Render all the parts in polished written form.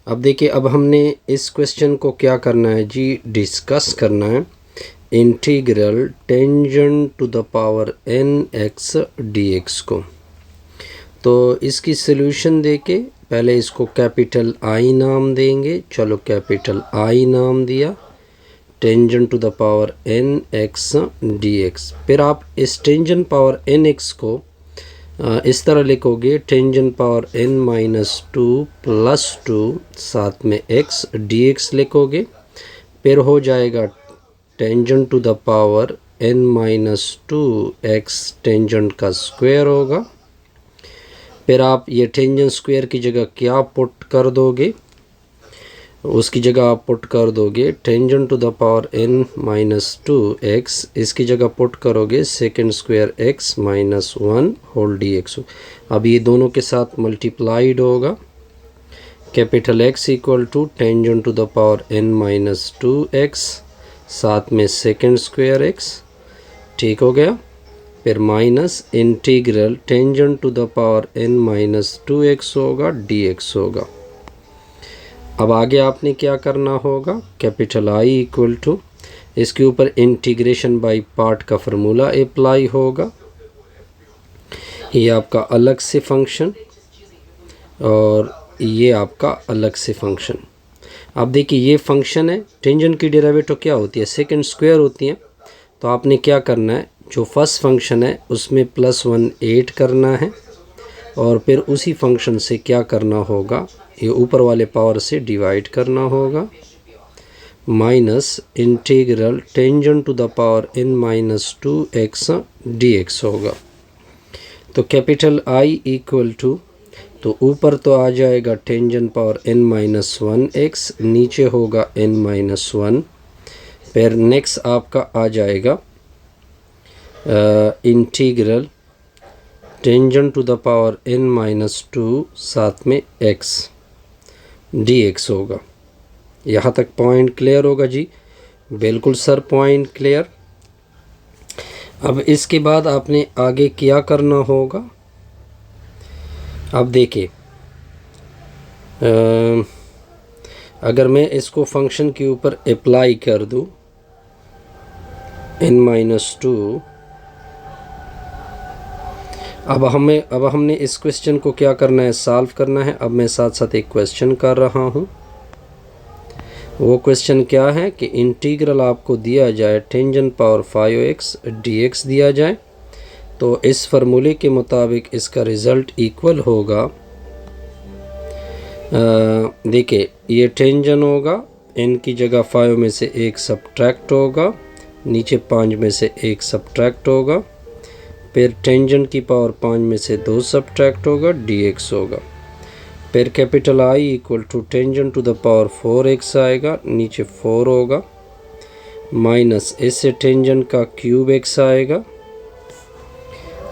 अब देखिए, अब हमने इस क्वेश्चन को क्या करना है जी, डिस्कस करना है। Integral tangent to the power n x d x को। तो इसकी सॉल्यूशन देके पहले इसको कैपिटल आई नाम देंगे। चलो कैपिटल आई नाम दिया, tangent to the power n x d x. फिर आप इस टेंजेंट पावर एन एक्स को इस तरह लिखोगे, tangent power n minus two plus two, साथ में x dx लिखोगे। फिर हो जाएगा tangent to the power n minus two x, tangent का स्क्वायर होगा। फिर आप ये टेंजेंट स्क्वायर की जगह क्या पुट कर दोगे, उसकी जगह आप पुट कर दोगे tangent to the power n minus two x, इसकी जगह पुट करोगे second square x minus one whole d x. अब ये दोनों के साथ मल्टीप्लाइड होगा। Capital X equal to tangent to the power n minus two x, साथ में सेकेंड स्क्वायर x, ठीक हो गया। फिर minus integral tangent to the power n minus two x होगा, डी एक्स होगा। अब आगे आपने क्या करना होगा, कैपिटल I इक्वल टू, इसके ऊपर इंटीग्रेशन बाय पार्ट का फार्मूला अप्लाई होगा। ये आपका अलग से फंक्शन और ये आपका अलग से फंक्शन। अब देखिए ये फंक्शन है, टेंजेंट की डेरिवेटिव क्या होती है, सेकंड स्क्वायर होती है। तो आपने क्या करना है, जो फर्स्ट फंक्शन है उसमें प्लस वन ऐड करना है और फिर उसी फंक्शन से क्या करना होगा, ये ऊपर वाले पावर से डिवाइड करना होगा। Minus integral tangent to the power n minus two x d x होगा। तो कैपिटल I इक्वल टू, तो ऊपर तो आ जाएगा tangent power n minus one x, नीचे होगा n माइनस वन। फिर नेक्स्ट आपका आ जाएगा integral tangent to the power n minus two, साथ में x डी एक्स होगा। यहाँ तक पॉइंट क्लियर होगा जी? बिल्कुल सर, पॉइंट क्लियर। अब इसके बाद आपने आगे क्या करना होगा, अब देखिए अगर मैं इसको फंक्शन के ऊपर अप्लाई कर दूँ n माइनस टू, अब हमने इस क्वेश्चन को क्या करना है, सॉल्व करना है। अब मैं साथ साथ एक क्वेश्चन कर रहा हूँ। वो क्वेश्चन क्या है कि इंटीग्रल आपको दिया जाए टेंजेंट पावर 5x dx दिया जाए, तो इस फार्मूले के मुताबिक इसका रिज़ल्ट इक्वल होगा। देखिए ये टेंजेंट होगा, n की जगह 5 में से एक सब्ट्रैक्ट होगा, नीचे 5 में से एक सब्ट्रैक्ट होगा। फिर टेंजेंट की पावर 5 में से दो सब्ट्रैक्ट होगा, dx होगा। फिर capital I equal to tangent to the power 4x आएगा, नीचे 4 होगा, माइनस इससे टेंजेंट का क्यूब x आएगा।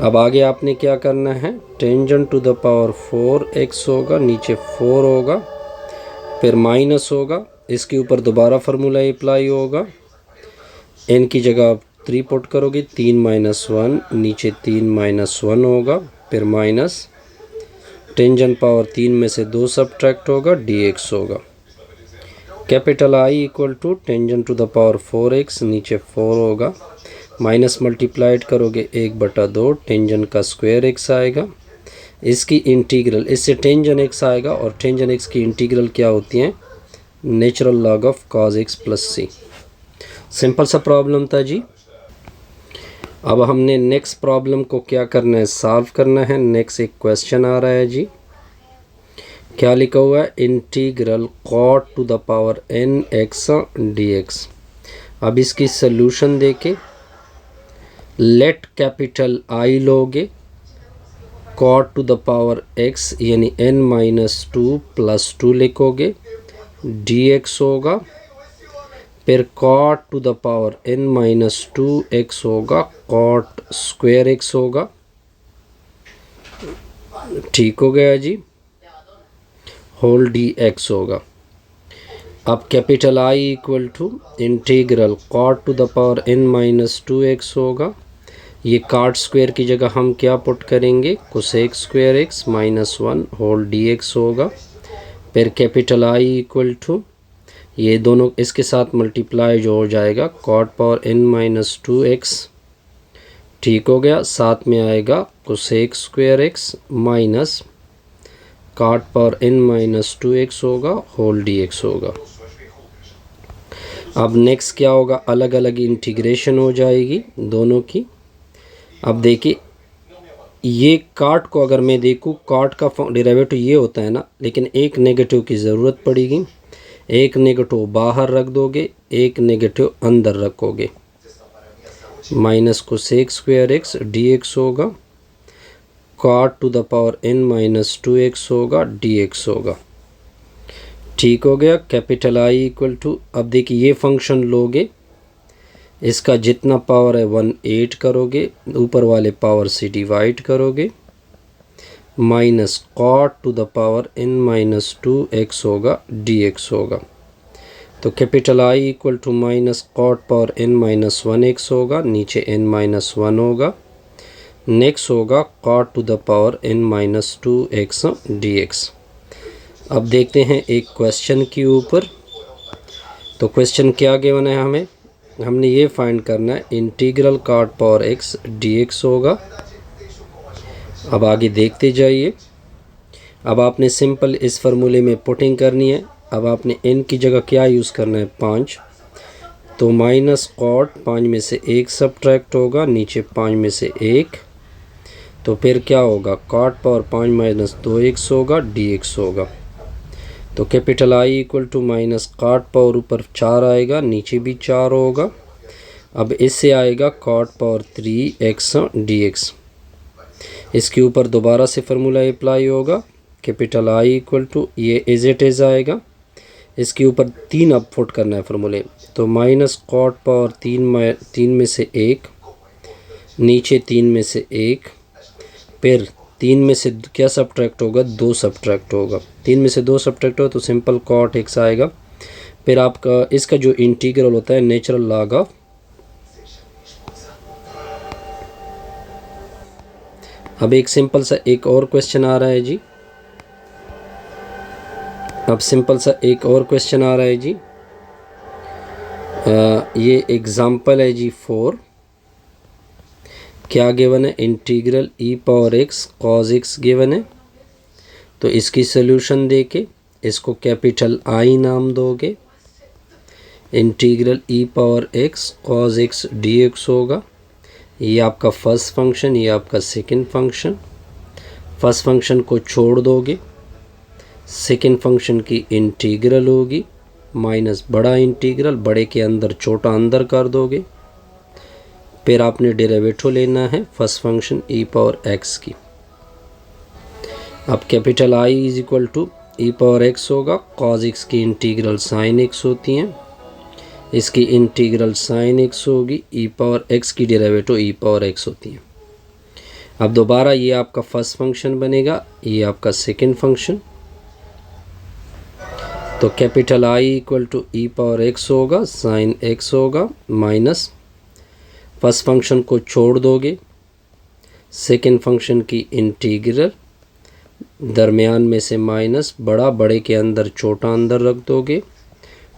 अब आगे आपने क्या करना है, tangent to the power 4x होगा, नीचे 4 होगा, फिर माइनस होगा, इसके ऊपर दोबारा फार्मूला अप्लाई होगा। n की जगह आप 3 पुट करोगे, 3 माइनस वन, नीचे 3 माइनस वन होगा, फिर माइनस टेंजेंट पावर 3 में से दो सब्ट्रैक्ट होगा, dx होगा। Capital I equal to tangent to the power 4x, नीचे 4 होगा, माइनस मल्टीप्लाइड करोगे 1/2, टेंजेंट का स्क्वायर x आएगा। इसकी इंटीग्रल, इससे टेंजेंट x आएगा और टेंजेंट x की इंटीग्रल क्या होती है, natural log of cos x plus c। Simple सा प्रॉब्लम था जी। अब हमने नेक्स्ट प्रॉब्लम को क्या करना है, सॉल्व करना है। नेक्स्ट एक क्वेश्चन आ रहा है जी, क्या लिखा हुआ है, integral cot to the power n x dx। अब इसकी सॉल्यूशन देके लेट कैपिटल I लोगे, cot to the power x यानी n minus two plus two लिखोगे, dx होगा। फिर cot to the power n minus two x होगा, cot square x होगा, ठीक हो गया जी, होल dx होगा। अब capital I equal to integral cot to the power n minus two x होगा। ये cot स्क्वायर की जगह हम क्या पुट करेंगे, cosec square x minus one whole dx होगा। फिर कैपिटल आई इक्वल टू ये दोनों इसके साथ मल्टीप्लाई जो हो जाएगा cot power n minus 2x, ठीक हो गया। साथ में आएगा cosec square x minus cot power n minus 2x होगा होल dx होगा। अब नेक्स्ट क्या होगा, अलग अलग इंटीग्रेशन हो जाएगी दोनों की। अब देखिए ये कॉट को अगर मैं देखूँ, कॉट का डेरिवेटिव ये होता है ना, लेकिन एक नेगेटिव की ज़रूरत पड़ेगी। एक नेगेटिव बाहर रख दोगे, एक नेगेटिव अंदर रखोगे। Minus cosec square x dx होगा, cot to the power n minus 2x होगा dx होगा, ठीक हो गया। कैपिटल आई इक्वल टू, अब देखिए ये फंक्शन लोगे, इसका जितना पावर है 1/8 करोगे, ऊपर वाले पावर से डिवाइड करोगे, minus cot to the power n minus 2x होगा dx होगा। तो capital I equal to minus cot power n minus 1x होगा, नीचे n माइनस 1 होगा। नेक्स्ट होगा cot to the power n minus 2x dx। अब देखते हैं एक क्वेश्चन के ऊपर। तो क्वेश्चन क्या गिवन है हमें, हमने ये फाइंड करना है integral cot power x dx होगा। अब आगे देखते जाइए। अब आपने सिंपल इस फार्मूले में पुटिंग करनी है। अब आपने n की जगह क्या यूज़ करना है 5, तो माइनस कॉट 5 में से 1 सब्ट्रैक्ट होगा, नीचे 5 में से 1, तो फिर क्या होगा कॉट पावर 5 माइनस 2x होगा dx होगा। तो capital I equal to minus cot power ऊपर 4 आएगा, नीचे भी 4 होगा। अब इससे आएगा कॉट पावर 3x dx। इसके ऊपर दोबारा से फार्मूला अप्लाई होगा, कैपिटल आई इक्वल टू ये एज इट इज़ आएगा। इसके ऊपर 3 अब पुट करना है फार्मूले, तो माइनस कॉट पावर 3 में से 1, नीचे 3 में से 1, फिर 3 में से क्या सब्ट्रैक्ट होगा 2 सब्ट्रैक्ट होगा। 3 में से 2 सब्ट्रैक्ट हो तो सिंपल कॉट x आएगा। फिर आपका इसका जो इंटीग्रल होता है नेचुरल लॉग ऑफ, अब एक सिंपल सा एक और क्वेश्चन आ रहा है जी। अब सिंपल सा एक और क्वेश्चन आ रहा है जी। ये एग्जाम्पल है जी 4। क्या गिवन है, integral e power x cos x given है। तो इसकी सोल्यूशन देके इसको कैपिटल I नाम दोगे। Integral e power x cos x dx होगा। ये आपका फर्स्ट फंक्शन, ये आपका सेकंड फंक्शन। फर्स्ट फंक्शन को छोड़ दोगे, सेकंड फंक्शन की इंटीग्रल होगी, माइनस बड़ा इंटीग्रल, बड़े के अंदर छोटा अंदर कर दोगे। फिर आपने डेरिवेटिव लेना है first function e power x की। अब capital I is equal to e power x होगा, cos x की इंटीग्रल sin x होती हैं, इसकी इंटीग्रल sin x होगी, e पावर x की डेरिवेटिव e पावर x होती है। अब दोबारा ये आपका फर्स्ट फंक्शन बनेगा, ये आपका सेकंड फंक्शन। तो capital I equal to e power x होगा, sin x होगा, माइनस फर्स्ट फंक्शन को छोड़ दोगे, सेकंड फंक्शन की इंटीग्रल, दरमियान में से माइनस, बड़ा बड़े के अंदर छोटा अंदर रख दोगे।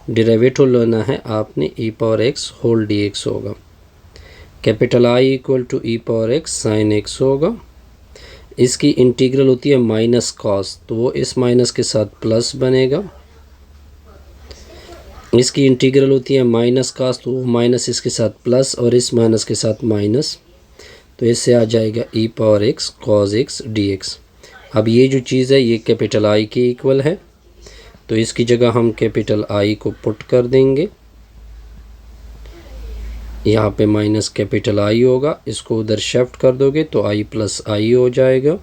डेरिवेटिव लेना है आपने e power x whole dx होगा। Capital I equal to e power x sin x होगा। इसकी इंटीग्रल होती है माइनस कॉस, तो वो इस माइनस के साथ प्लस बनेगा। इसकी इंटीग्रल होती है माइनस कॉस, तो वो माइनस इसके साथ प्लस और इस माइनस के साथ माइनस, तो इससे आ जाएगा e power x cos x dx। अब ये जो चीज़ है ये कैपिटल I के इक्वल है, तो इसकी जगह हम कैपिटल I को पुट कर देंगे। यहाँ पे माइनस कैपिटल I होगा, इसको उधर शिफ्ट कर दोगे तो I प्लस I हो जाएगा।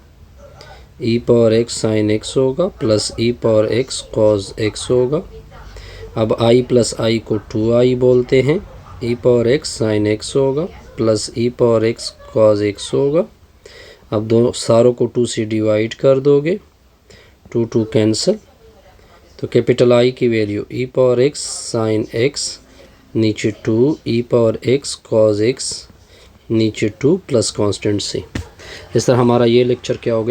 e power x sin x होगा plus e power x cos x होगा। अब I प्लस I को 2i बोलते हैं, e power x sin x होगा plus e power x cos x होगा। अब दोनों सारों को 2 से डिवाइड कर दोगे, 2 कैंसिल, तो कैपिटल I की value e power x sin x, नीचे 2, e power x cos x, नीचे 2 प्लस कांस्टेंट c। इस तरह हमारा ये लेक्चर क्या हो गया।